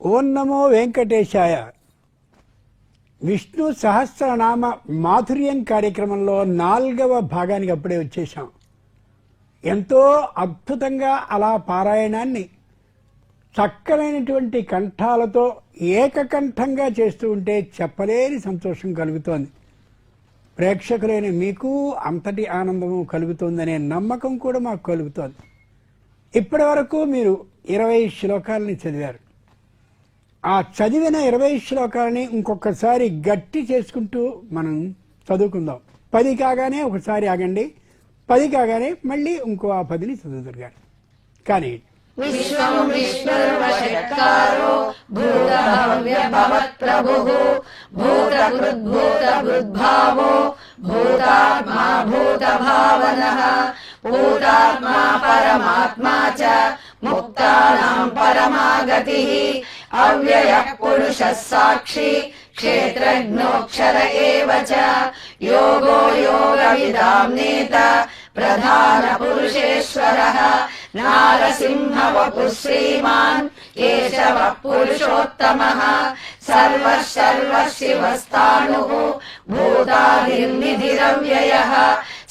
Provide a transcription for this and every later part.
ఓం నమో వెంకటేశాయ. విష్ణు సహస్రనామ మాధుర్యం కార్యక్రమంలో 4వ భాగానికి అప్పుడే వచ్చేసాం. ఎంతో అద్భుతంగా అలా పారాయణాన్ని చక్కనైనటువంటి కంఠాలతో ఏకకంఠంగా చేస్తూ ఉంటే చెప్పలేని సంతోషం కలుగుతోంది. ప్రేక్షకులైన మీకు అంతటి ఆనందము కలుగుతుందనే నమ్మకం కూడా మాకు కలుగుతోంది. ఇప్పటి వరకు మీరు 20 శ్లోకాలని చదివారు. ఆ చదివిన 20 శ్లోకాలని ఇంకొకసారి గట్టి చేసుకుంటూ మనం చదువుకుందాం. 10 కాగానే ఒకసారి ఆగండి, 10 కాగానే మళ్ళీ ఇంకో ఆ 10ని చదువుతారు గారు. కానీ విశ్వం విష్ణుర్వషట్కారో భూతభవ్య భవత్ప్రభుః భూతకృద్భూతభృద్భావో భూతాత్మా భూతభావనః భూతాత్మా పరమాత్మా చ ముక్తానాం పరమాగతిః అవ్యయః పురుషः సాక్షి క్షేత్రజ్ఞోక్షర ఏవ చ యోగో యోగవిదాం నేత ప్రధాన పురుషేశ్వరః నారసింహ వపుః శ్రీమాన్ కేశవ పురుషోత్తమః సర్వః సర్వశివస్థాణుః భూతాదిర్నిధిరవ్యయః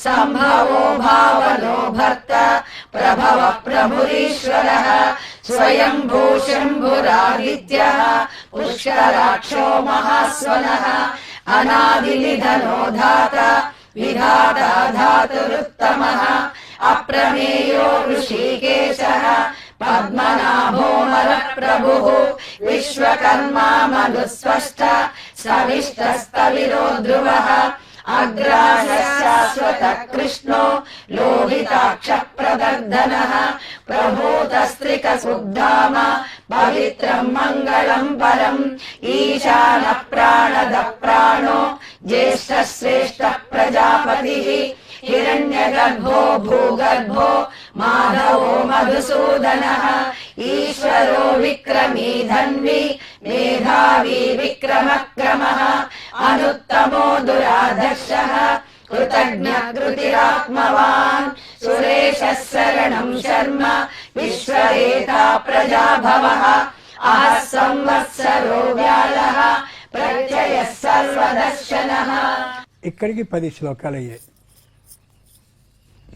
సంభవో భావనో భర్త ప్రభవ ప్రభురీశ్వరః స్వయంభూ శంభురాదిత్యః పుష్కరాక్షో మహాస్వనః అనాదినిధనో ధాత విధాతా ధాతురుత్తమః అప్రమేయో ఋషికేశః పద్మనాభోమర ప్రభుః విశ్వకర్మా మనుస్వష్ట సవిష్టస్తవిరో ధ్రువః అగ్రాశాశ్వత కృష్ణో లోహితాక్ష ప్రదర్దనః ప్రభూతస్త్రిక సుధామ పవిత్రం మంగళం పరం ఈశాన ప్రాణద ప్రాణో జ్యేష్ఠ శ్రేష్ఠ ప్రజాపతిః హిరణ్యగర్భో భూగర్భో మాధవో మధుసూదనః ఈశ్వరో విక్రమీ ధన్వి మేధావి విక్రమక్రమః అనుత్తమో దురాదర్శః కృతజ్ఞ కృతిరాత్మవాన్ సురేశః శరణం శర్మ విశ్వరేతా ప్రజాభవః అహః సంవత్సరో వ్యాళః ప్రత్యయః సర్వదర్శనః. ఇక్కడికి 10 శ్లోకాలు అయ్యాయి.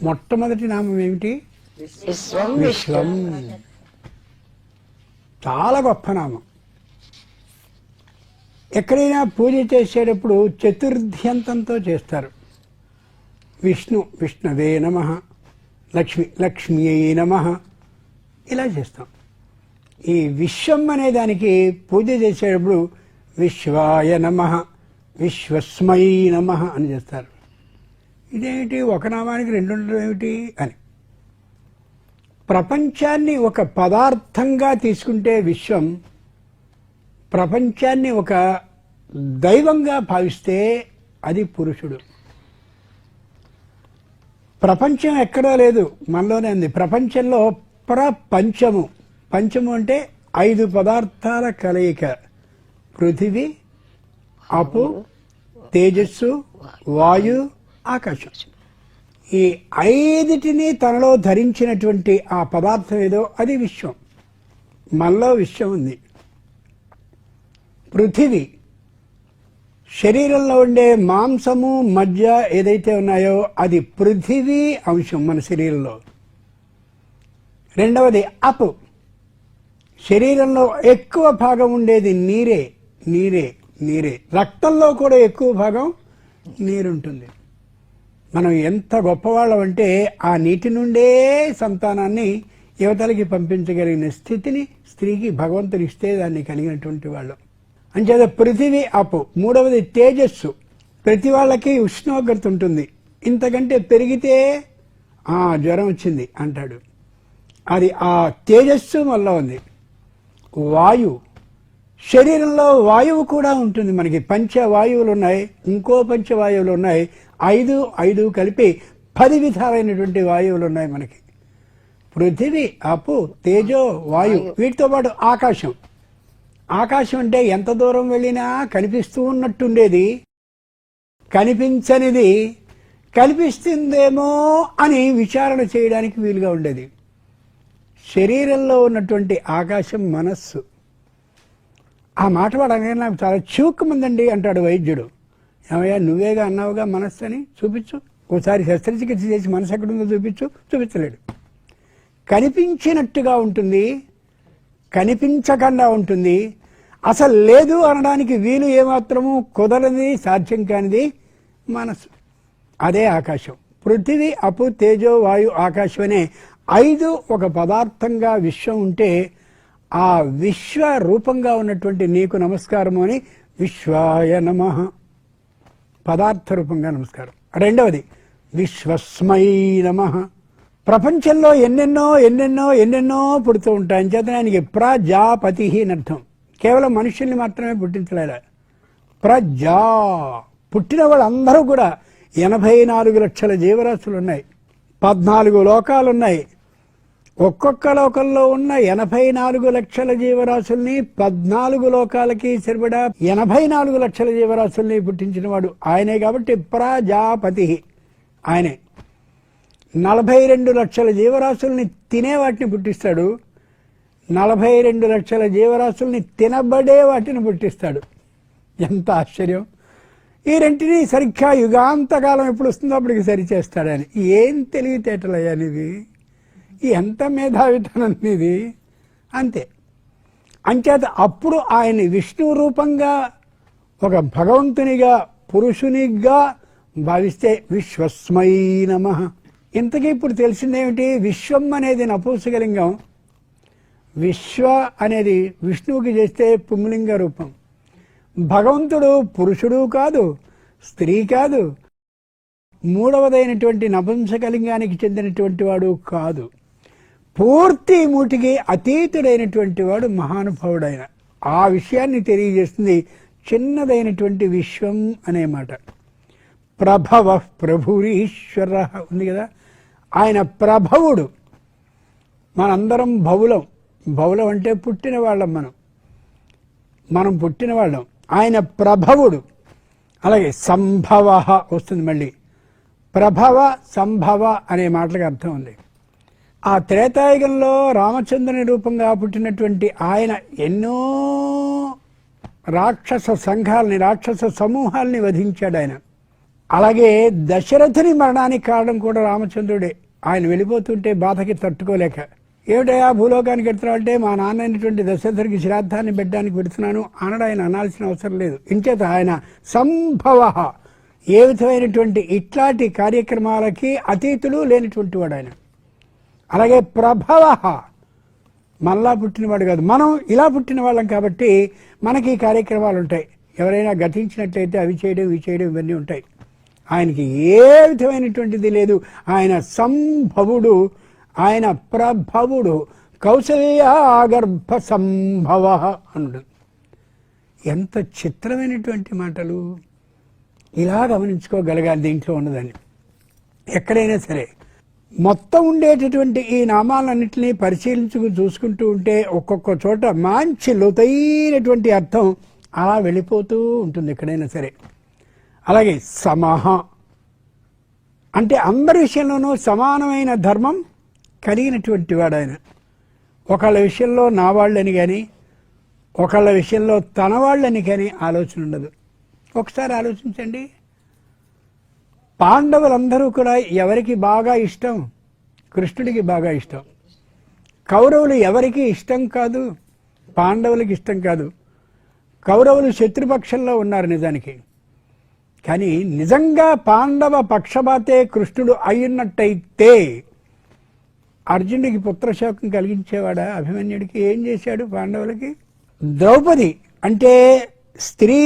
మొట్టమొదటి నామం ఏమిటి? విశ్వం. చాలా గొప్ప నామం. ఎక్కడైనా పూజ చేసేటప్పుడు చతుర్థ్యంతంతో చేస్తారు. విష్ణు విష్ణవే నమః, లక్ష్మి లక్ష్మీయై నమః, ఇలా చేస్తాం. ఈ విశ్వం అనే దానికి పూజ చేసేటప్పుడు విశ్వాయ నమః, విశ్వస్మై నమః అని చేస్తారు. ఇదేమిటి, ఒక నామానికి 2 ఉండడం ఏమిటి అని. ప్రపంచాన్ని ఒక పదార్థంగా తీసుకుంటే విశ్వం, ప్రపంచాన్ని ఒక దైవంగా భావిస్తే అది పురుషుడు. ప్రపంచం ఎక్కడో లేదు, మనలోనే ఉంది. ప్రపంచంలో ప్రపంచము, పంచము అంటే 5 పదార్థాల కలయిక. పృథివీ, అపు, తేజస్సు, వాయు, ఆకాశం. ఈ 5టిని తనలో ధరించినటువంటి ఆ పదార్థం ఏదో అది విశ్వం. మనలో విశ్వం ఉంది. పృథివీ, శరీరంలో ఉండే మాంసము మధ్య ఏదైతే ఉన్నాయో అది పృథివీ అంశం మన శరీరంలో. రెండవది అపు, శరీరంలో ఎక్కువ భాగం ఉండేది నీరే. నీరే నీరే రక్తంలో కూడా ఎక్కువ భాగం నీరుంటుంది. మనం ఎంత గొప్పవాళ్ళం అంటే ఆ నీటి నుండే సంతానాన్ని యువతలకి పంపించగలిగిన స్థితిని స్త్రీకి భగవంతుడు ఇస్తే దాన్ని కలిగినటువంటి వాళ్ళం. అంచేత పృథివీ అపు. మూడవది తేజస్సు. ప్రతి వాళ్ళకి ఉష్ణోగ్రత ఉంటుంది. ఇంతకంటే పెరిగితే జ్వరం వచ్చింది అంటాడు. అది ఆ తేజస్సు వల్ల ఉంది. వాయు, శరీరంలో వాయువు కూడా ఉంటుంది. మనకి పంచవాయువులు ఉన్నాయి, ఇంకో పంచవాయువులు ఉన్నాయి. 5 కలిపి 10 విధాలైనటువంటి వాయువులు ఉన్నాయి మనకి. పృథివీ, అపు, తేజో, వాయు, వీటితో పాటు ఆకాశం. ఆకాశం అంటే ఎంత దూరం వెళ్ళినా కనిపిస్తూ ఉన్నట్టుండేది, కనిపించనిది కనిపిస్తుందేమో అని విచారణ చేయడానికి వీలుగా ఉండేది. శరీరంలో ఉన్నటువంటి ఆకాశం మనస్సు. ఆ మాట వాడగానే నాకు చాలా చివుక్కుమందండి అంటాడు వైద్యుడు. ఏమయ్యా నువ్వేగా అన్నావుగా మనస్సు అని, చూపించు ఒకసారి శస్త్రచికిత్స చేసి మనసు ఎక్కడుందో చూపించలేడు. కనిపించినట్టుగా ఉంటుంది, కనిపించకుండా ఉంటుంది. అసలు లేదు అనడానికి వీలు ఏమాత్రము కుదరనిది, సాధ్యం కానిది మనసు. అదే ఆకాశం. పృథివీ, అపు, తేజో, వాయు, ఆకాశం అనే 5 ఒక పదార్థంగా విశ్వం ఉంటే ఆ విశ్వ రూపంగా ఉన్నటువంటి నీకు నమస్కారము అని విశ్వాయ నమః పదార్థ రూపంగా నమస్కారం. రెండవది విశ్వస్మై నమః. ప్రపంచంలో ఎన్నెన్నో ఎన్నెన్నో ఎన్నెన్నో పుడుతూ ఉంటాయి. చేత ఆయనకి ప్రజాపతి అని అర్థం. కేవలం మనుషుల్ని మాత్రమే పుట్టించలేదా, ప్రజా పుట్టిన వాళ్ళందరూ కూడా 84 లక్షల జీవరాశులు ఉన్నాయి, 14 లోకాలున్నాయి. ఒక్కొక్క లోకంలో ఉన్న 84 లక్షల జీవరాశుల్ని 14 లోకాలకి సరిపడా 84 లక్షల జీవరాశుల్ని పుట్టించిన వాడు ఆయనే. కాబట్టి ప్రజాపతి ఆయనే. 42 లక్షల జీవరాశుల్ని తినే వాటిని పుట్టిస్తాడు, 42 లక్షల జీవరాశుల్ని తినబడే వాటిని పుట్టిస్తాడు. ఎంత ఆశ్చర్యం! ఈ రెంటిని సరిగ్గా యుగాంతకాలం ఎప్పుడు వస్తుందో అప్పటికి సరిచేస్తాడని. ఏం తెలివితేటలయ్యా నీవి, ఎంత మేధావితనం నీది. అంతే. అంచేత అప్పుడు ఆయన్ని విష్ణు రూపంగా ఒక భగవంతునిగా పురుషునిగా భావిస్తే విశ్వస్మై నమః. ఇంతకీ ఇప్పుడు తెలిసిందేమిటి? విశ్వం అనేది నపుంసకలింగం, విశ్వ అనేది విష్ణువుకి చేస్తే పుంలింగ రూపం. భగవంతుడు పురుషుడు కాదు, స్త్రీ కాదు, మూడవదైనటువంటి నపుంసకలింగానికి చెందినటువంటి వాడు కాదు. పూర్తి మూటికి అతీతుడైనటువంటి వాడు మహానుభావుడైన. ఆ విషయాన్ని తెలియజేస్తుంది చిన్నదైనటువంటి విశ్వం అనే మాట. ప్రభవ ప్రభురీశ్వర ఉంది కదా, ఆయన ప్రభవుడు. మనందరం భవులం. భవులం అంటే పుట్టిన వాళ్ళం, మనం పుట్టిన వాళ్ళం. ఆయన ప్రభవుడు. అలాగే సంభవ వస్తుంది మళ్ళీ. ప్రభవ సంభవ అనే మాటలకు అర్థం ఉంది. ఆ త్రేతాయుగంలో రామచంద్రుని రూపంగా పుట్టినటువంటి ఆయన ఎన్నో రాక్షస సంఘాలని, రాక్షస సమూహాల్ని వధించాడు ఆయన. అలాగే దశరథుని మరణానికి కారణం కూడా రామచంద్రుడే. ఆయన వెళ్ళిపోతుంటే బాధకి తట్టుకోలేక, ఏమిటయా భూలోకానికి వెళ్తున్నావు అంటే, మా నాన్న అయినటువంటి దశరథుడికి శ్రాద్ధాన్ని పెట్టడానికి పెడుతున్నాను అనడు. ఆయన అనాల్సిన అవసరం లేదు. ఇంచేత ఆయన సంభవ, ఏ విధమైనటువంటి ఇట్లాంటి కార్యక్రమాలకి అతీతులు లేనిటువంటి వాడు ఆయన. అలాగే ప్రభవ, మనలా పుట్టినవాడు కాదు, మనం ఇలా పుట్టిన వాళ్ళం కాబట్టి మనకి కార్యక్రమాలు ఉంటాయి. ఎవరైనా గతించినట్లయితే అవి చేయడం ఇవి చేయడం ఇవన్నీ ఉంటాయి. ఆయనకి ఏ విధమైనటువంటిది లేదు. ఆయన సంభవుడు, ఆయన ప్రభవుడు. కౌసల్యాగర్భ సంభవ అన్నాడు. ఎంత చిత్రమైనటువంటి మాటలు! ఇలా గమనించుకోగలగాలి దీంట్లో ఉన్నదని. ఎక్కడైనా సరే మొత్తం ఉండేటటువంటి ఈ నామాలన్నింటినీ చూసుకుంటూ ఉంటే ఒక్కొక్క చోట మంచి లోతైనటువంటి అర్థం అలా వెళ్ళిపోతూ ఉంటుంది ఎక్కడైనా సరే. అలాగే సమహ అంటే అందరి విషయంలోనూ సమానమైన ధర్మం కలిగినటువంటి వాడు ఆయన. ఒకళ్ళ విషయంలో నా వాళ్ళని కానీ, ఒకళ్ళ విషయంలో తన వాళ్ళని కానీ ఆలోచన ఉండదు. ఒకసారి ఆలోచించండి, పాండవులందరూ కూడా ఎవరికి బాగా ఇష్టం? కృష్ణుడికి బాగా ఇష్టం. కౌరవులు ఎవరికి ఇష్టం కాదు? పాండవులకి ఇష్టం కాదు. కౌరవులు శత్రుపక్షంలో ఉన్నారు నిజానికి. కానీ నిజంగా పాండవ పక్షపాతే కృష్ణుడు అయ్యున్నట్టయితే అర్జునుడికి పుత్రశోకం కలిగించేవాడా? అభిమన్యుడికి ఏం చేశాడు పాండవులకి? ద్రౌపది అంటే స్త్రీ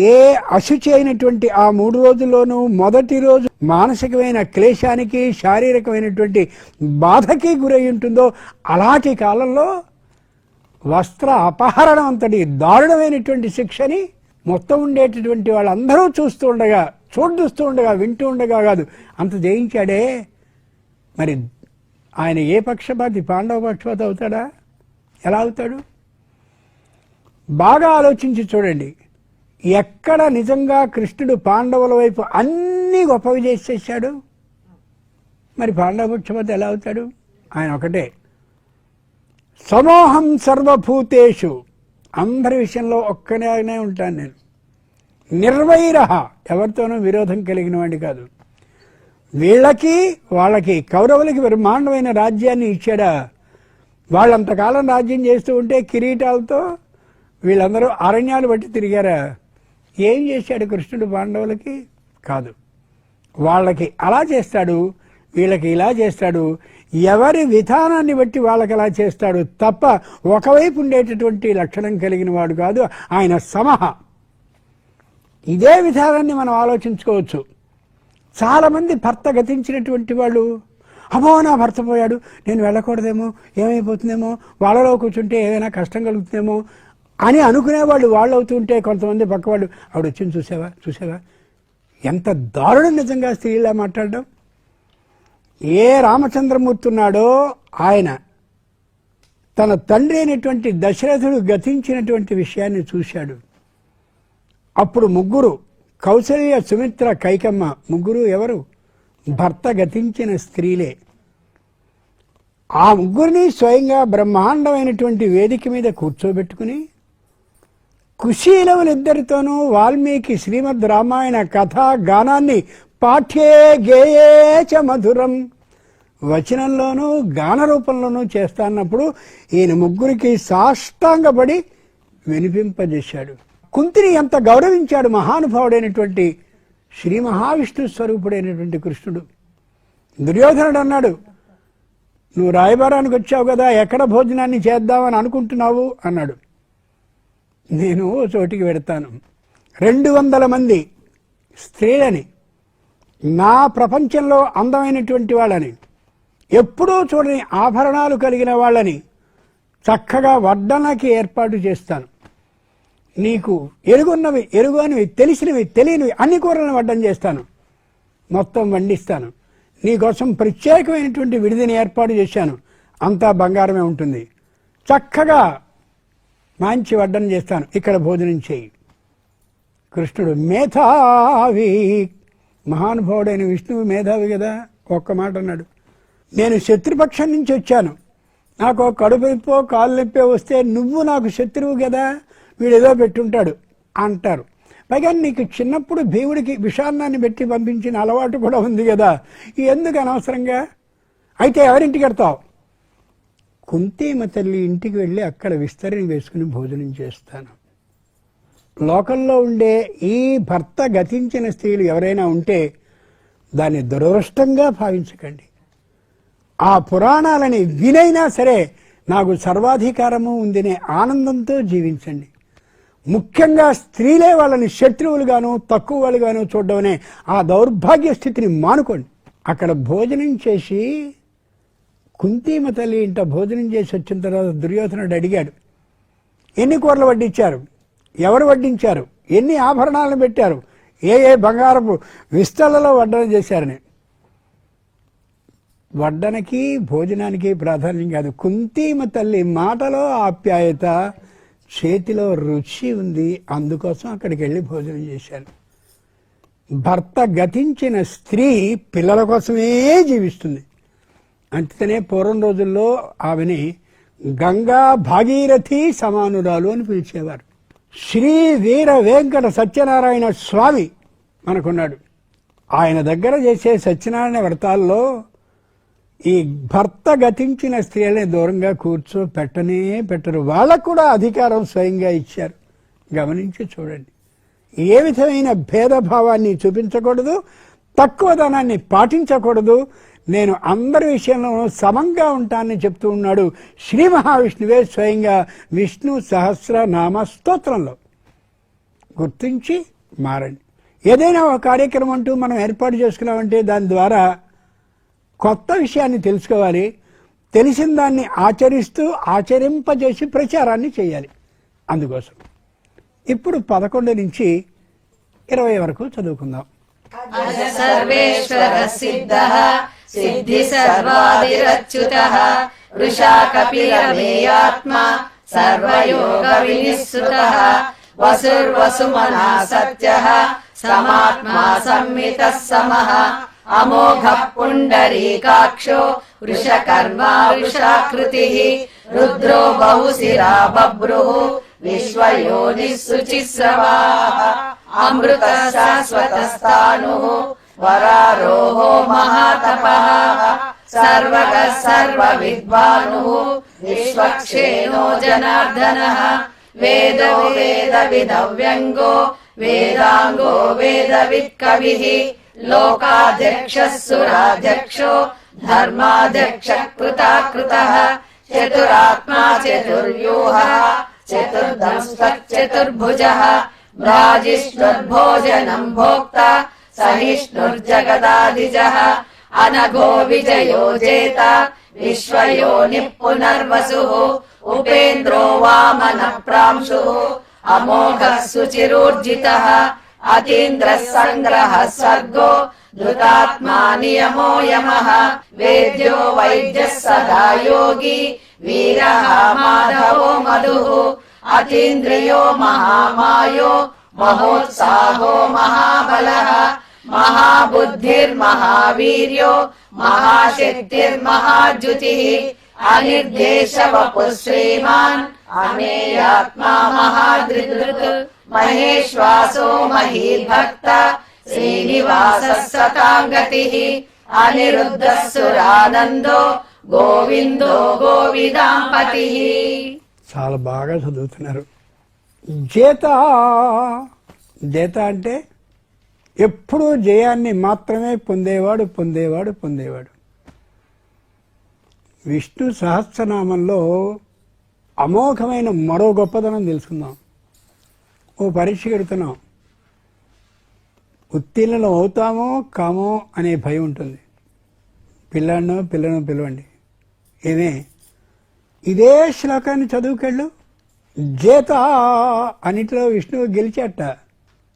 ఏ అశుచి అయినటువంటి ఆ 3 రోజుల్లోనూ మొదటి రోజు మానసికమైన క్లేశానికి, శారీరకమైనటువంటి బాధకి గురై ఉంటుందో అలాంటి కాలంలో వస్త్ర అపహరణం అంతటి దారుణమైనటువంటి శిక్షని మొత్తం ఉండేటటువంటి వాళ్ళందరూ చూస్తూ ఉండగా వింటూ ఉండగా కాదు, అంత జయించాడే. మరి ఆయన ఏ పక్షపాతి? పాండవ పక్షపాతి అవుతాడా? ఎలా అవుతాడు? బాగా ఆలోచించి చూడండి. ఎక్కడ నిజంగా కృష్ణుడు పాండవుల వైపు అన్నీ గొప్పవి చేసేసాడు? మరి పాండవ పక్షపాతి ఎలా అవుతాడు? ఆయన ఒకటే, సమోహం సర్వభూతేషు అందరి విషయంలో ఒక్కనే ఉంటాను నేను. నిర్వైరహ, ఎవరితోనూ విరోధం కలిగిన వాడి కాదు. వీళ్ళకి వాళ్ళకి కౌరవులకి బ్రహ్మాండమైన రాజ్యాన్ని ఇచ్చాడా? వాళ్ళంతకాలం రాజ్యం చేస్తూ ఉంటే కిరీటాలతో వీళ్ళందరూ అరణ్యాలు బట్టి తిరిగారా? ఏం చేశాడు కృష్ణుడు పాండవులకి? కాదు. వాళ్ళకి అలా చేస్తాడు, వీళ్ళకి ఇలా చేస్తాడు. ఎవరి విధానాన్ని బట్టి వాళ్ళకి అలా చేస్తాడు తప్ప ఒకవైపు ఉండేటటువంటి లక్షణం కలిగిన వాడు కాదు ఆయన. సమహ. ఇదే విధానాన్ని మనం ఆలోచించుకోవచ్చు. చాలామంది భర్త గతించినటువంటి వాళ్ళు, అమ్మో నా భర్త పోయాడు, నేను వెళ్ళకూడదేమో, ఏమైపోతుందేమో, వాళ్ళలో కూర్చుంటే ఏదైనా కష్టం కలుగుతుందేమో అని అనుకునేవాళ్ళు వాళ్ళు అవుతుంటే, కొంతమంది పక్కవాళ్ళు ఆవిడ వచ్చింది చూసావా ఎంత దారుణం నిజంగా స్త్రీలా మాట్లాడడం. ఏ రామచంద్రమూర్తి ఉన్నాడో ఆయన తన తండ్రి అయినటువంటి దశరథుడు గతించినటువంటి విషయాన్ని చూశాడు. అప్పుడు ముగ్గురు, కౌసల్య, సుమిత్ర, కైకమ్మ, ముగ్గురు ఎవరు? భర్త గతించిన స్త్రీలే. ఆ ముగ్గురిని స్వయంగా బ్రహ్మాండమైనటువంటి వేదిక మీద కూర్చోబెట్టుకుని కుశీలవులిద్దరితోనూ వాల్మీకి శ్రీమద్ రామాయణ కథా గానాన్ని పాఠ్యే గేయే చ మధురం, వచనంలోనూ గాన రూపంలోనూ చేస్తాన్నప్పుడు ఈయన ముగ్గురికి సాష్టాంగపడి వినిపింపజేశాడు. కుంతిని ఎంత గౌరవించాడు మహానుభావుడైనటువంటి శ్రీ మహావిష్ణు స్వరూపుడైనటువంటి కృష్ణుడు. దుర్యోధనుడు అన్నాడు, నువ్వు రాయబారానికి వచ్చావు కదా, ఎక్కడ భోజనాన్ని చేద్దామని అనుకుంటున్నావు అన్నాడు. నేను చోటికి వెడతాను, 200 మంది స్త్రీలని, నా ప్రపంచంలో అందమైనటువంటి వాళ్ళని, ఎప్పుడూ చూడని ఆభరణాలు కలిగిన వాళ్ళని చక్కగా వడ్డనకి ఏర్పాటు చేస్తాను. నీకు ఎరుగున్నవి, ఎరుగనివి, తెలిసినవి, తెలియనివి అన్ని కూరలను వడ్డం చేస్తాను, మొత్తం వండిస్తాను. నీకోసం ప్రత్యేకమైనటువంటి విడిదిని ఏర్పాటు చేశాను, అంతా బంగారమే ఉంటుంది. చక్కగా మంచి వడ్డన చేస్తాను, ఇక్కడ భోజనం చేయి. కృష్ణుడు మేధావి, మహానుభావుడైన విష్ణువు మేధావి కదా. ఒక్క మాట అన్నాడు, నేను శత్రుపక్షం నుంచి వచ్చాను, నాకు కడుపు నొప్పో కాలు నొప్పో వస్తే నువ్వు నాకు శత్రువు కదా, వీడేదో పెట్టుంటాడు అంటారు. పైగా నీకు చిన్నప్పుడు భీముడికి విషాన్నాన్ని పెట్టి పంపించిన అలవాటు కూడా ఉంది కదా, ఎందుకు అనవసరంగా? అయితే ఎవరింటికి వెళ్తావు? కుంతీమ తల్లి ఇంటికి వెళ్ళి అక్కడ విస్తరిని వేసుకుని భోజనం చేస్తాను. లోకంలో ఉండే ఈ భర్త గతించిన స్త్రీలు ఎవరైనా ఉంటే దాన్ని దురదృష్టంగా భావించకండి. ఆ పురాణాలని వినైనా సరే నాకు సర్వాధికారము ఉందనే ఆనందంతో జీవించండి. ముఖ్యంగా స్త్రీలే వాళ్ళని శత్రువులుగాను తక్కువ వాళ్ళుగాను చూడడమనే ఆ దౌర్భాగ్య స్థితిని మానుకోండి. అక్కడ భోజనం చేసి కుంతీమ తల్లి ఇంట భోజనం చేసి వచ్చిన తర్వాత దుర్యోధనుడు అడిగాడు, ఎన్ని కూరలు వడ్డించారు, ఎవరు వడ్డించారు, ఎన్ని ఆభరణాలను పెట్టారు, ఏ బంగారపు విస్తలలో వడ్డన చేశారని. వడ్డనకి భోజనానికి ప్రాధాన్యం కాదు, కుంతీమ తల్లి మాటలో ఆప్యాయత, చేతిలో రుచి ఉంది, అందుకోసం అక్కడికి వెళ్ళి భోజనం చేశాను. భర్త గతించిన స్త్రీ పిల్లల కోసమే జీవిస్తుంది. అంతనే పూర్వం రోజుల్లో ఆమెని గంగా భాగీరథి సమానురాలు అని పిలిచేవారు. శ్రీ వీర వెంకట సత్యనారాయణ స్వామి మనకున్నాడు. ఆయన దగ్గర చేసే సత్యనారాయణ వ్రతాల్లో ఈ భర్త గతించిన స్త్రీలని దూరంగా పెట్టరు. వాళ్ళకు కూడా అధికారం స్వయంగా ఇచ్చారు. గమనించి చూడండి, ఏ విధమైన భేదభావాన్ని చూపించకూడదు, తక్కువదనాన్ని పాటించకూడదు. నేను అందరి విషయంలోనూ సమంగా ఉంటానని చెప్తూ ఉన్నాడు శ్రీ మహావిష్ణువే స్వయంగా విష్ణు సహస్రనామ స్తోత్రంలో. గుర్తించి మారండి. ఏదైనా ఒక కార్యక్రమం అంటూ మనం ఏర్పాటు చేసుకున్నామంటే దాని ద్వారా కొత్త విషయాన్ని తెలుసుకోవాలి. తెలిసిన దాన్ని ఆచరిస్తూ ఆచరింపజేసి ప్రచారాన్ని చేయాలి. అందుకోసం ఇప్పుడు 11 నుంచి 20 వరకు చదువుకుందాం. సర్వేశ్వర సిద్ధః సిద్ధి సర్వాదిరచ్యుతః వృషా కపిలమేయాత్మా సర్వయోగ వినిశ్రుతః వసుర్వసుమనా సత్యః సమాత్మా సంమితః సమః అమోఘ పుండరీకాక్షో వృషకర్మా వృషాకృతిః రుద్రో బహుశిరా బభ్రుః విశ్వయోనిః శుచిస్రవాః అమృత శాశ్వతస్థాణుః వరారోహో మహాతపః సర్వగః సర్వవిద్వానుః విశ్వక్షేణో జనార్దనః వేదో వేదవిదవ్యంగో వేదాంగో వేదవిత్కవిః లోకాధ్యక్షः సురాధ్యక్షో ధర్మాధ్యక్షः కృతాకృతః చతురాత్మా చతుర్వ్యూహः చతుర్దంష్టచతుర్భుజः భ్రాజిష్ణుర్భోజనం భోక్త సహిష్ణుర్జగదాదిజः అనఘో విజయో జేత విశ్వయోనిః పునర్వసుః ఉపేంద్రో వామన ప్రాంశుః అమోఘః శుచిరూర్జితः అతీంద్రः సంగ్రహः సర్గో ధృతాత్మా నియమో యమః వేద్యో వైద్యः సదా యోగి వీరః మాధవో మధుః అతీంద్రియో మహామాయో మహోత్సాహో మహాబలః మహాబుద్ధిర్మహావీర్యో మహాశక్తిర్మహాద్యుతిః అనిర్దేశ వపుః శ్రీమాన్ అమేయాత్మా మహాధృత్ మహేశ్వాసో మహీభక్త శ్రీనివాసः సతాం గతిః అనిరుద్ధः సురానందో గోవిందో గోవిదాంపతిః. చాలా బాగా చదువుతున్నారు. జేత జేత అంటే ఎప్పుడూ జయాన్ని మాత్రమే పొందేవాడు పొందేవాడు పొందేవాడు. విష్ణు సహస్రనామంలో అమోఘమైన మరో గొప్పదనం తెలుసుకుందాం. ఓ పరీక్ష పెడుతున్నాం, ఉత్తీర్ణులు అవుతామో కామో అనే భయం ఉంటుంది. పిల్లను పిలవండి, ఏమే ఇదే శ్లోకాన్ని చదువుకెళ్ళు. జేత అన్నిటిలో విష్ణువు గెలిచాట,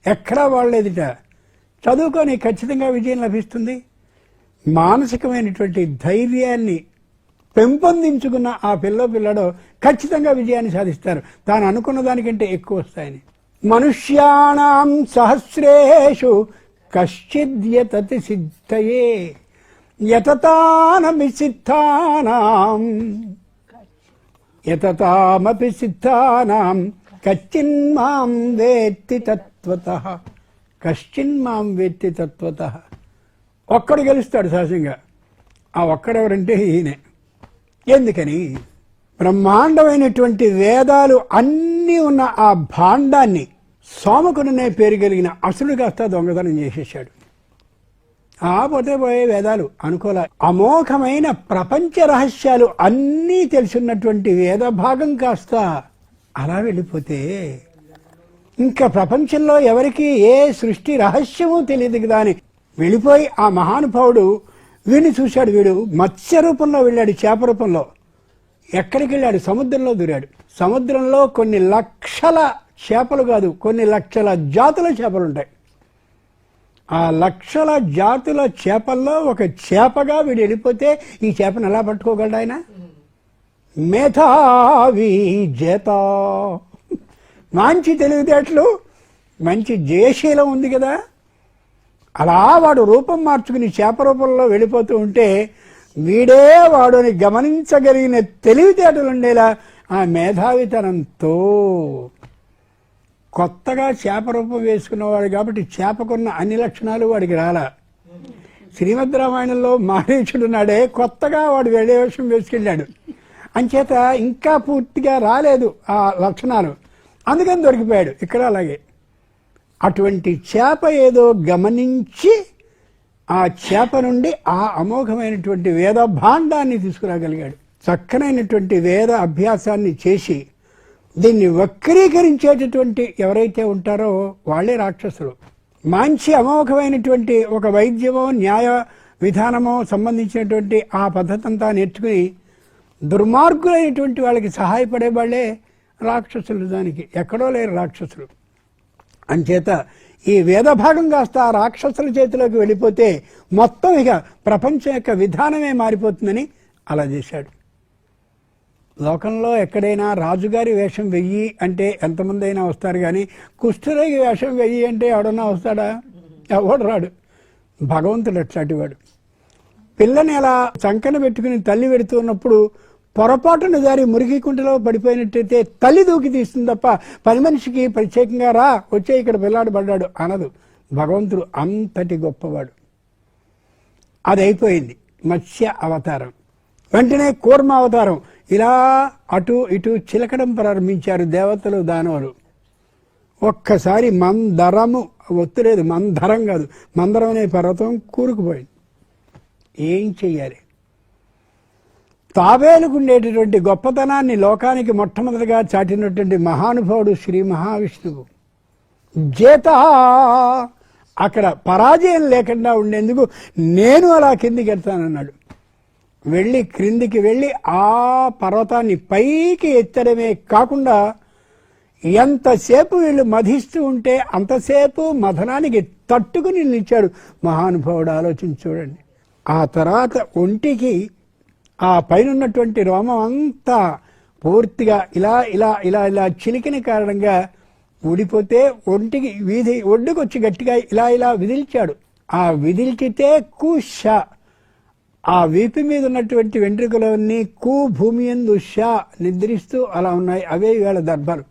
ఎక్కడా వాడలేదుట. చదువుకొని ఖచ్చితంగా విజయం లభిస్తుంది. మానసికమైనటువంటి ధైర్యాన్ని పెంపొందించుకున్న ఆ పిల్లడో ఖచ్చితంగా విజయాన్ని సాధిస్తారు. తాను అనుకున్న దానికంటే ఎక్కువ వస్తాయని. మనుష్యాణం సహస్రేషు కశ్చిద్యతతి సిద్ధయే యతతానపి సిద్ధానాం కశ్చిన్మాం వేత్తి తత్వతః. కశ్చిన్మాం వేత్తి తత్వతః. ఒక్కడు గెలుస్తాడు సహజంగా. ఆ ఒక్కడెవరంటే ఈయనే. ఎందుకని? బ్రహ్మాండమైనటువంటి వేదాలు అన్నీ ఉన్న ఆ భాండాన్ని సోమకుననే పేరు కలిగిన అసురుడు కాస్త దొంగతనం చేసేసాడు. పోతే పోయే వేదాలు అనుకోలే. అమోఘమైన ప్రపంచ రహస్యాలు అన్నీ తెలుసున్నటువంటి వేద భాగం కాస్త అలా వెళ్ళిపోతే ఇంకా ప్రపంచంలో ఎవరికి ఏ సృష్టి రహస్యమూ తెలియదు కదా అని వెళ్ళిపోయి ఆ మహానుభావుడు వీడిని చూశాడు. వీడు మత్స్య రూపంలో వెళ్ళాడు, చేప రూపంలో. ఎక్కడికి వెళ్ళాడు? సముద్రంలో దూరాడు. సముద్రంలో కొన్ని లక్షల చేపలు కాదు, కొన్ని లక్షల జాతుల చేపలు ఉంటాయి. ఆ లక్షల జాతుల చేపల్లో ఒక చేపగా వీడు వెళ్ళిపోతే ఈ చేపను ఎలా పట్టుకోగలడు ఆయన? మేధావి జేత. మంచి తెలివితేటలు, మంచి జయశీలం ఉంది కదా. అలా వాడు రూపం మార్చుకుని చేప రూపంలో వెళ్ళిపోతూ ఉంటే వీడే వాడుని గమనించగలిగిన తెలివితేటలు ఉండేలా ఆ మేధావితనంతో కొత్తగా చేప రూపం వేసుకున్నవాడు కాబట్టి చేపకున్న అన్ని లక్షణాలు వాడికి రాలా. శ్రీమద్ రామాయణంలో మారీచుడు నాడే కొత్తగా వాడు వెళ్ళే వేషం వేసుకెళ్ళాడు. అంచేత ఇంకా పూర్తిగా రాలేదు ఆ లక్షణాలు, అందుకని దొరికిపోయాడు. ఇక్కడ అలాగే అటువంటి చేప ఏదో గమనించి ఆ చేప నుండి ఆ అమోఘమైనటువంటి వేద భాండాన్ని తీసుకురాగలిగాడు. చక్కనైనటువంటి వేద అభ్యాసాన్ని చేసి దీన్ని వక్రీకరించేటటువంటి ఎవరైతే ఉంటారో వాళ్ళే రాక్షసులు. మంచి అమోఘమైనటువంటి ఒక వైద్యమో న్యాయ విధానమో సంబంధించినటువంటి ఆ పద్ధతి అంతా నేర్చుకుని దుర్మార్గులైనటువంటి వాళ్ళకి సహాయపడే వాళ్ళే రాక్షసులు. దానికి ఎక్కడో లేరు రాక్షసులు. అంచేత ఈ వేదభాగం కాస్త ఆ రాక్షసుల చేతిలోకి వెళ్ళిపోతే మొత్తం ఇక ప్రపంచం యొక్క విధానమే మారిపోతుందని అలా చేశాడు. లోకంలో ఎక్కడైనా రాజుగారి వేషం వెయ్యి అంటే ఎంతమంది అయినా వస్తారు, కానీ కుష్ఠరోగి వేషం వెయ్యి అంటే ఎవడన్నా వస్తాడా? ఎవడు రాడు. భగవంతుడు అట్లాంటి వాడు. పిల్లని అలా చంకన పెట్టుకుని తల్లి పెడుతున్నప్పుడు పొరపాటున జారి మురికి కుంటలో పడిపోయినట్టయితే తల్లి దూకి తీస్తుంది తప్ప పని మనిషికి ప్రత్యేకంగా రా వచ్చే ఇక్కడ పిల్లాడు పడ్డాడు అనదు. భగవంతుడు అంతటి గొప్పవాడు. అది అయిపోయింది మత్స్య అవతారం. వెంటనే కూర్మ అవతారం. ఇలా అటు ఇటు చిలకడం ప్రారంభించారు దేవతలు దానవులు. ఒక్కసారి మందరము ఒత్తులేదు, మందరం కాదు, మందరం అనే పర్వతం కూరుకుపోయింది. ఏం చెయ్యాలి? తాబేలుకు ఉండేటటువంటి గొప్పతనాన్ని లోకానికి మొట్టమొదటిగా చాటినటువంటి మహానుభావుడు శ్రీ మహావిష్ణువు. జేత అక్కడ పరాజయం లేకుండా ఉండేందుకు నేను అలా కిందికి వెళ్తానన్నాడు. వెళ్ళి క్రిందికి వెళ్ళి ఆ పర్వతాన్ని పైకి ఎత్తడమే కాకుండా ఎంతసేపు వీళ్ళు మధిస్తూ ఉంటే అంతసేపు మథనానికి తట్టుకుని నిలిచాడు మహానుభావుడు. ఆలోచించి చూడండి. ఆ తర్వాత ఒంటికి ఆ పైన ఉన్నటువంటి రోమం అంతా పూర్తిగా ఇలా ఇలా ఇలా ఇలా చిలికిన కారణంగా ఊడిపోతే ఒంటికి వీధి ఒడ్డుకొచ్చి గట్టిగా ఇలా ఇలా విదిల్చాడు. ఆ విదిల్చితే కుష, ఆ వీపు మీద ఉన్నటువంటి వెంట్రుకలన్నీ కు భూమి యందు షా నిద్రిస్తూ అలా ఉన్నాయి. అవే ఇవాళ దర్భలు.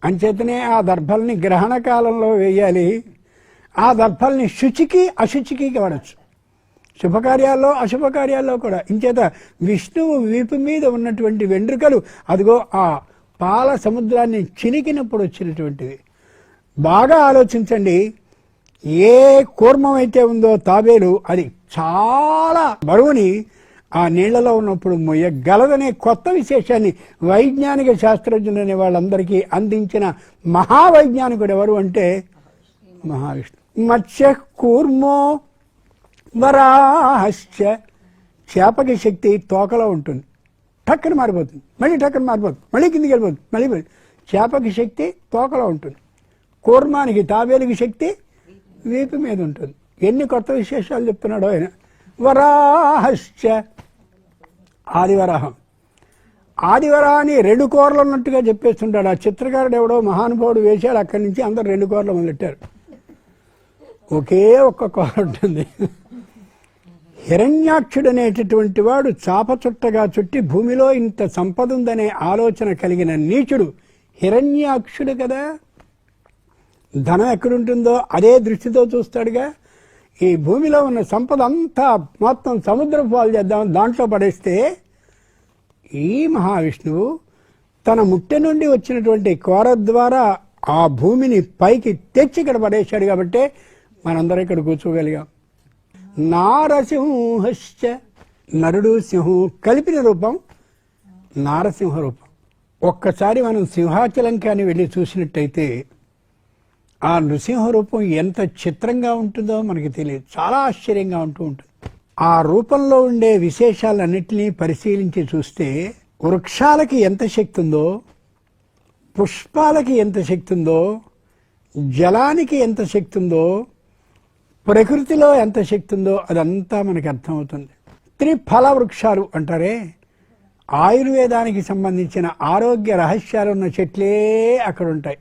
అంచేతనే ఆ దర్భల్ని గ్రహణ కాలంలో వేయాలి. ఆ దర్భల్ని శుచికి అశుచికి వాడచ్చు, శుభకార్యాల్లో అశుభకార్యాల్లో కూడా. ఇంచేత విష్ణువు వీపు మీద ఉన్నటువంటి వెంట్రుకలు అదిగో ఆ పాల సముద్రాన్ని చిలికినప్పుడు వచ్చినటువంటివి. బాగా ఆలోచించండి. ఏ కూర్మం అయితే ఉందో తాబేలు, అది చాలా బరువుని ఆ నీళ్లలో ఉన్నప్పుడు మొయ్యగలదనే కొత్త విశేషాన్ని వైజ్ఞానిక శాస్త్రజ్ఞులనే వాళ్ళందరికీ అందించిన మహావైజ్ఞానికుడు ఎవరు అంటే మహావిష్ణు. మత్స్య కూర్మో వరాహశ్చ. చేపకి శక్తి తోకలో ఉంటుంది, టక్కన మారిపోతుంది, మళ్ళీ టక్కన మారిపోతుంది, మళ్ళీ కిందికి వెళ్ళిపోతుంది, మళ్ళీ చేపకి శక్తి తోకలో ఉంటుంది. కూర్మానికి తాబేలుకి శక్తి వీపు మీద ఉంటుంది. ఎన్ని కొత్త విశేషాలు చెప్తున్నాడో ఆయన. వరాహశ్చ ఆదివరాహం. ఆదివరాహాన్ని 2 కూరలు ఉన్నట్టుగా చెప్పేస్తుంటాడు. ఆ చిత్రకారుడు ఎవడో మహానుభావుడు వేశాడు, అక్కడి నుంచి అందరు 2 కూరలు మొదలెట్టారు. ఒకే ఒక్క కూర ఉంటుంది. హిరణ్యాక్షుడు అనేటటువంటి వాడు చాప చుట్టగా చుట్టి భూమిలో ఇంత సంపద ఉందనే ఆలోచన కలిగిన నీచుడు హిరణ్యాక్షుడు కదా. ధనం ఎక్కడుంటుందో అదే దృష్టితో చూస్తాడుగా. ఈ భూమిలో ఉన్న సంపద అంతా మొత్తం సముద్రం పాలు చేద్దాం దాంట్లో పడేస్తే ఈ మహావిష్ణువు తన ముట్టె నుండి వచ్చినటువంటి కోర ద్వారా ఆ భూమిని పైకి తెచ్చి ఇక్కడ పడేశాడు. కాబట్టి మనందరం ఇక్కడ కూర్చోగలిగాం. నారసింహశ్చ. నరుడు సింహం కలిపిన రూపం నారసింహ రూపం. ఒక్కసారి మనం సింహాచలం కానీ వెళ్ళి చూసినట్టయితే ఆ నృసింహ రూపం ఎంత చిత్రంగా ఉంటుందో మనకి తెలియదు. చాలా ఆశ్చర్యంగా ఉంటూ ఉంటుంది. ఆ రూపంలో ఉండే విశేషాలన్నింటినీ పరిశీలించి చూస్తే వృక్షాలకి ఎంత శక్తి ఉందో, పుష్పాలకి ఎంత శక్తి ఉందో, జలానికి ఎంత శక్తి ఉందో, ప్రకృతిలో ఎంత శక్తి ఉందో అదంతా మనకి అర్థమవుతుంది. త్రిఫల వృక్షాలు అంటారే, ఆయుర్వేదానికి సంబంధించిన ఆరోగ్య రహస్యాలు ఉన్న చెట్లే అక్కడ ఉంటాయి.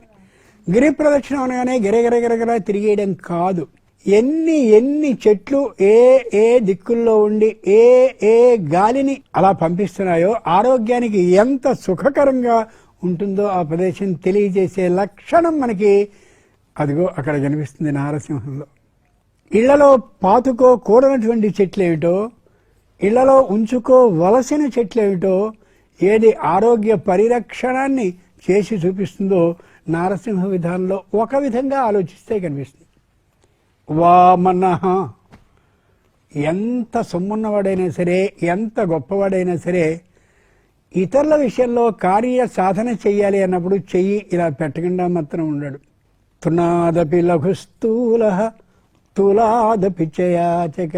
గిరి ప్రదక్షిణ అనగానే గిరగిరగిరగిర తిరిగేయడం కాదు. ఎన్ని చెట్లు ఏ దిక్కుల్లో ఉండి ఏ గాలిని అలా పంపిస్తున్నాయో ఆరోగ్యానికి ఎంత సుఖకరంగా ఉంటుందో ఆ ప్రదేశం తెలియజేసే లక్షణం మనకి అదిగో అక్కడ కనిపిస్తుంది నారసింహంలో. ఇళ్లలో పాతుకో కూడనటువంటి చెట్లేమిటో, ఇళ్లలో ఉంచుకోవలసిన చెట్లేమిటో, ఏది ఆరోగ్య పరిరక్షణాన్ని చేసి చూపిస్తుందో నారసింహ విధానంలో ఒక విధంగా ఆలోచిస్తే కనిపిస్తుంది. వామన. ఎంత సొమ్మున్నవాడైనా సరే, ఎంత గొప్పవాడైనా సరే, ఇతరుల విషయంలో కార్య సాధన చెయ్యాలి అన్నప్పుడు చెయ్యి ఇలా పెట్టకుండా మాత్రం ఉండడు. తునాదపి లఘుస్థూల తులాదపి చయాచక.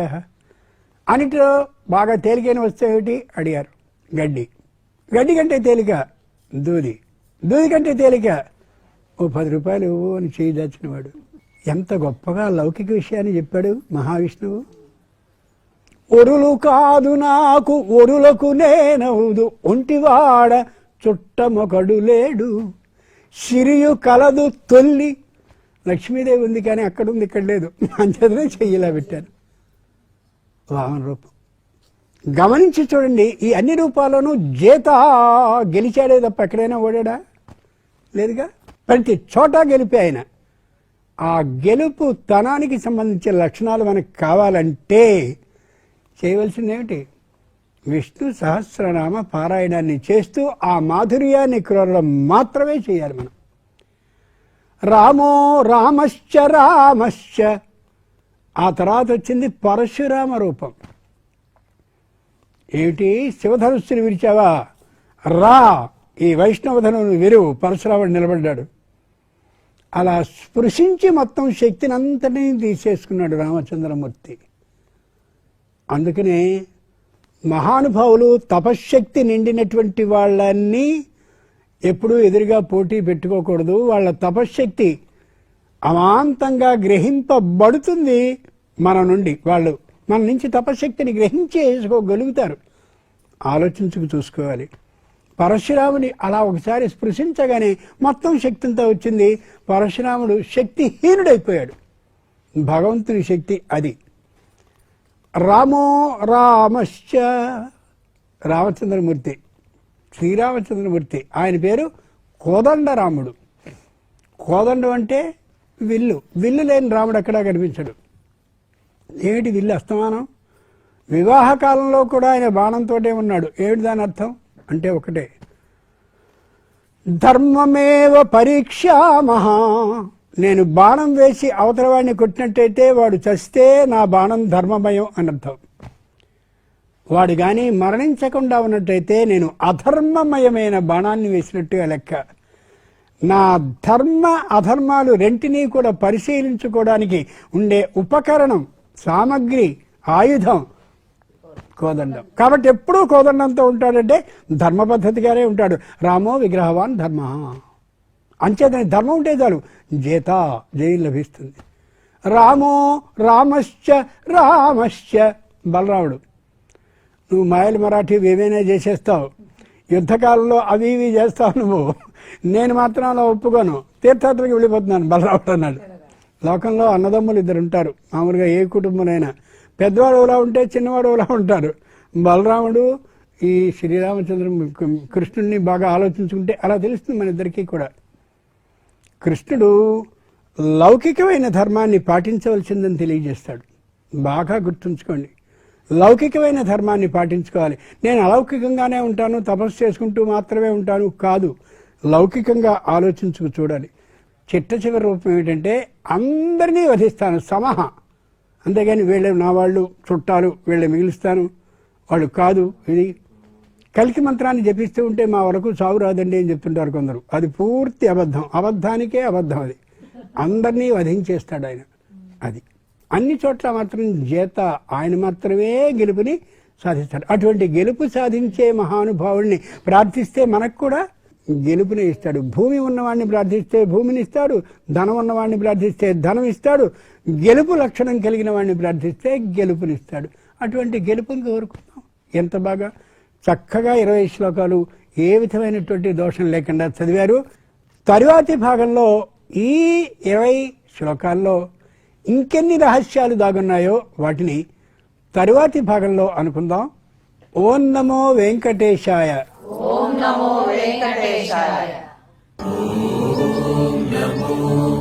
అన్నిటిలో బాగా తేలికైన వస్తువు ఏమిటి అడిగారు. గడ్డి కంటే తేలిక దూది కంటే తేలిక ఓ 10 రూపాయలు ఇవ్వు అని చేయి దాచినవాడు. ఎంత గొప్పగా లౌకిక విషయాన్ని చెప్పాడు మహావిష్ణువు. ఒరులు కాదు నాకు ఒరులకు నేనవుదు, ఒంటివాడ చుట్టమొకడు లేడు, సిరియు కలదు తొల్లి. లక్ష్మీదేవి ఉంది కానీ అక్కడ ఉంది, ఇక్కడ లేదు. అంచేతనే చెయ్యిలా పెట్టాను. వామన రూపం. గమనించి చూడండి, ఈ అన్ని రూపాల్లోనూ జేత గెలిచాడే తప్ప ఎక్కడైనా ఓడాడా? లేదుగా. ప్రతి చోట గెలిపే ఆయన. ఆ గెలుపు తనానికి సంబంధించిన లక్షణాలు మనకు కావాలంటే చేయవలసిందేమిటి? విష్ణు సహస్రనామ పారాయణాన్ని చేస్తూ ఆ మాధుర్యాన్ని క్రోరడం మాత్రమే చేయాలి మనం. రామో రామశ్చ రామశ్చ. ఆ తర్వాత వచ్చింది పరశురామ రూపం. ఏమిటి? శివధనుస్సుని విరిచావా? రా, ఈ వైష్ణవధనుని విరువు. పరశురాముడు నిలబడ్డాడు. అలా స్పృశించి మొత్తం శక్తిని అంతటినీ తీసేసుకున్నాడు రామచంద్రమూర్తి. అందుకనే మహానుభావులు తపశ్శక్తి నిండినటువంటి వాళ్ళని ఎప్పుడూ ఎదురుగా పోటీ పెట్టుకోకూడదు. వాళ్ళ తపశ్శక్తి అమాంతంగా గ్రహింపబడుతుంది మన నుండి. వాళ్ళు మన నుంచి తపశ్శక్తిని గ్రహించేసుకోగలుగుతారు. ఆలోచించుకు చూసుకోవాలి. పరశురాముని అలా ఒకసారి స్పృశించగానే మొత్తం శక్తింతో వచ్చింది. పరశురాముడు శక్తిహీనుడైపోయాడు. భగవంతుని శక్తి అది. రామో రామశ్చ. రామచంద్రమూర్తి, శ్రీరామచంద్రమూర్తి. ఆయన పేరు కోదండరాముడు. కోదండం అంటే విల్లు. విల్లు లేని రాముడు ఎక్కడా కనిపించడు. ఏమిటి విల్లు అస్తమానం? వివాహ కాలంలో కూడా ఆయన బాణంతోటే ఉన్నాడు. ఏమిటి దాని అర్థం అంటే ఒకటే, ధర్మమేవ పరీక్షామహ. నేను బాణం వేసి అవతల వాడిని కొట్టినట్టయితే వాడు చస్తే నా బాణం ధర్మమయం అని అర్థం. వాడు కానీ మరణించకుండా ఉన్నట్టయితే నేను అధర్మమయమైన బాణాన్ని వేసినట్టుగా లెక్క. నా ధర్మ అధర్మాలు రెంటినీ కూడా పరిశీలించుకోవడానికి ఉండే ఉపకరణం, సామగ్రి, ఆయుధం కోదండం. కాబట్టి ఎప్పుడూ కోదండంతో ఉంటాడంటే ధర్మ పద్ధతిగానే ఉంటాడు. రామో విగ్రహవాన్ ధర్మ. అంచేతని ధర్మం ఉంటే చాలు, జేత, జయం లభిస్తుంది. రామో రామశ్చ రామశ్చ. బలరాముడు, నువ్వు మాయలు మరాఠీ ఏమైనా చేసేస్తావు, యుద్ధకాలంలో అవి ఇవి చేస్తావు నువ్వు, నేను మాత్రం అలా ఒప్పుకోను, తీర్థయాత్రకి వెళ్ళిపోతున్నాను బలరాముడు అన్నాడు. లోకంలో అన్నదమ్ములు ఇద్దరు ఉంటారు మామూలుగా, ఏ కుటుంబంలో పెద్దవాడు ఒకలా ఉంటే చిన్నవాడు ఒకలా ఉంటారు. బలరాముడు ఈ శ్రీరామచంద్ర కృష్ణుడిని బాగా ఆలోచించుకుంటే అలా తెలుస్తుంది మన ఇద్దరికీ కూడా. కృష్ణుడు లౌకికమైన ధర్మాన్ని పాటించవలసిందని తెలియజేస్తాడు. బాగా గుర్తుంచుకోండి, లౌకికమైన ధర్మాన్ని పాటించుకోవాలి. నేను అలౌకికంగానే ఉంటాను, తపస్సు చేసుకుంటూ మాత్రమే ఉంటాను కాదు, లౌకికంగా ఆలోచించుకు చూడాలి. చిట్ట చివరి రూపం ఏమిటంటే అందరినీ వధిస్తాను, సమహ. అంతేగాని వీళ్ళే నా వాళ్ళు, చుట్టాలు, వీళ్ళే మిగిలిస్తాను వాళ్ళు కాదు. ఇది కలికి మంత్రాన్ని జపిస్తూ ఉంటే మా వరకు చావు రాదండి అని చెప్తుంటారు కొందరు. అది పూర్తి అబద్ధం. అబద్ధానికే అబద్ధం. అది అందరినీ వధించేస్తాడు ఆయన. అది అన్ని చోట్ల మాత్రం జేత, ఆయన మాత్రమే గెలుపుని సాధిస్తాడు. అటువంటి గెలుపు సాధించే మహానుభావుడిని ప్రార్థిస్తే మనకు కూడా గెలుపుని ఇస్తాడు. భూమి ఉన్నవాడిని ప్రార్థిస్తే భూమిని ఇస్తాడు, ధనం ఉన్నవాడిని ప్రార్థిస్తే ధనం ఇస్తాడు, గెలుపు లక్షణం కలిగిన వాడిని ప్రార్థిస్తే గెలుపునిస్తాడు. అటువంటి గెలుపుని కోరుకుందాం. ఎంత బాగా చక్కగా 20 శ్లోకాలు ఏ విధమైనటువంటి దోషం లేకుండా చదివారు. తరువాతి భాగంలో ఈ 20 శ్లోకాల్లో ఇంకెన్ని రహస్యాలు దాగున్నాయో వాటిని తరువాతి భాగంలో అనుకుందాం. ఓం నమో వెంకటేశాయ. ఓం నమో వెంకటేశాయ. ఓం నమో